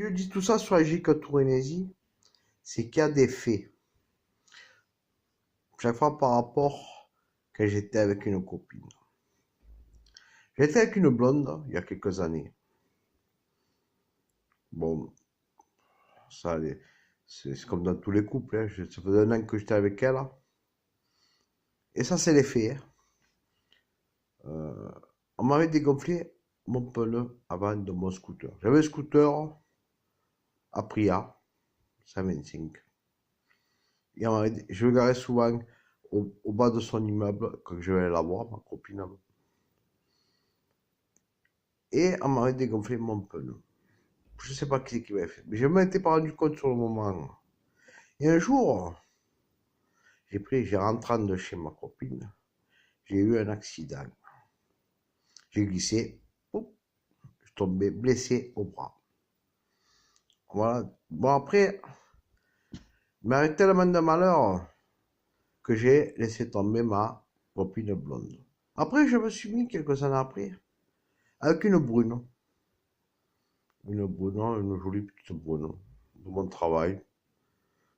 je dis tout ça sur la gigantournésie, c'est qu'il y a des faits. Chaque fois par rapport quand j'étais avec une copine. J'étais avec une blonde il y a quelques années. Bon, ça, c'est comme dans tous les couples. Hein. Ça faisait 1 an que j'étais avec elle. Et ça, c'est les faits. Hein. On m'avait dégonflé mon pneu avant de mon scooter. J'avais un scooter Aprilia 125. Et je le garais souvent au bas de son immeuble quand je vais la voir, ma copine. Et on m'avait dégonflé mon pneu. Je ne sais pas qui c'est qui m'avait fait, mais je ne m'étais pas rendu compte sur le moment. Et un jour, j'ai rentré de chez ma copine, j'ai eu un accident. J'ai glissé, je suis tombé blessé au bras. Voilà. Bon, après, il m'arrive tellement de malheur que j'ai laissé tomber ma copine blonde. Après, je me suis mis quelques années après avec une brune. Une jolie petite brune de mon travail.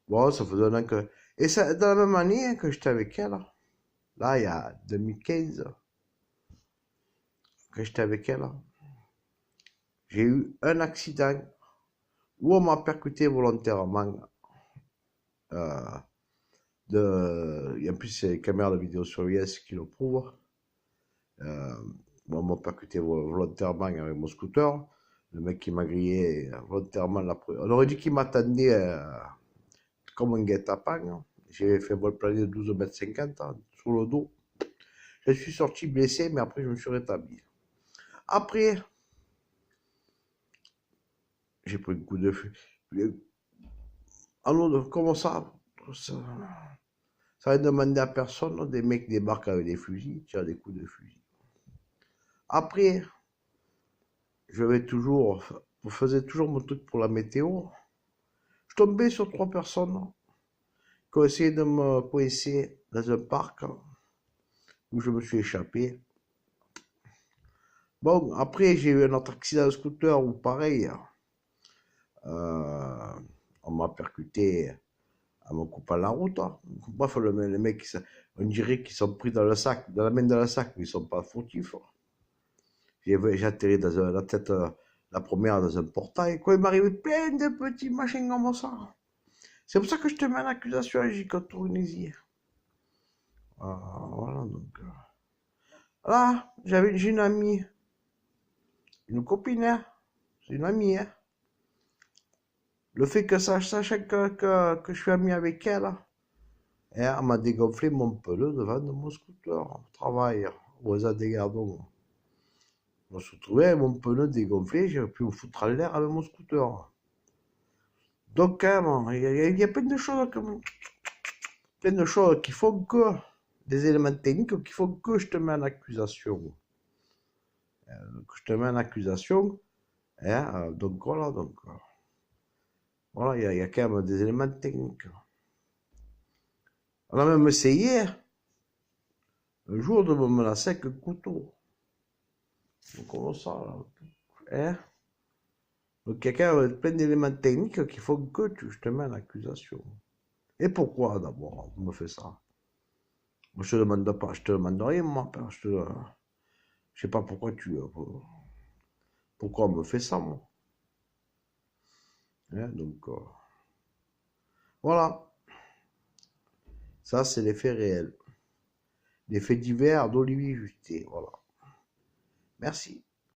Bon, ça faisait 1 an que... Et c'est dans la même année que j'étais avec elle. Là, il y a 2015, que j'étais avec elle. J'ai eu un accident où on m'a percuté volontairement. Euh, et en plus, c'est les caméras de vidéosurveillance qui le prouvent. On m'a percuté volontairement avec mon scooter. Le mec qui m'a grillé volontairement on aurait dit qu'il m'attendait comme un guet-apens. J'ai fait vol plané de 12,50 m sur le dos. Je suis sorti blessé, mais après, je me suis rétabli. Après, j'ai pris un coup de feu. Alors, comment ça va demander à personne. Des mecs débarquent avec des fusils, tirent des coups de fusil. Après, je faisais toujours mon truc pour la météo. Je tombais sur 3 personnes qui ont essayé de me coincer dans un parc où je me suis échappé. Bon, après, j'ai eu un autre accident de scooter où pareil, on m'a percuté en me coupant la route. Hein. Bref, les mecs, on dirait qu'ils sont pris dans le sac, dans la main dans le sac, mais ils sont pas fautifs. J'ai atterri dans la tête, la première dans un portail. Quoi, il m'arrivait plein de petits machins comme ça. C'est pour ça que je te mets en accusation à Gigantournésie. Voilà, donc. Là, j'ai une amie, une copine, hein. C'est une amie, hein. Le fait que ça sache que je suis ami avec elle, hein, elle m'a dégonflé mon pneu devant de mon scooter au travail, aux des Gardons. Je me suis retrouvé avec mon pneu dégonflé, j'ai pu me foutre à l'air avec mon scooter. Donc, il y a plein de choses qui font que, des éléments techniques qui font que je te mets en accusation. Hein, donc voilà, voilà, il y a quand même des éléments techniques. On a même essayé un jour de me menacer avec un couteau. Donc comment ça là, hein? Donc il y a quand même plein d'éléments techniques qui font que je te mets en accusation. Et pourquoi d'abord on me fait ça? Je te demande pas, je te demande rien, moi. Je sais pas pourquoi pourquoi on me fait ça, moi. Hein, donc voilà. Ça, c'est les faits réels. Les faits divers d'Olivier Justé. Voilà. Merci.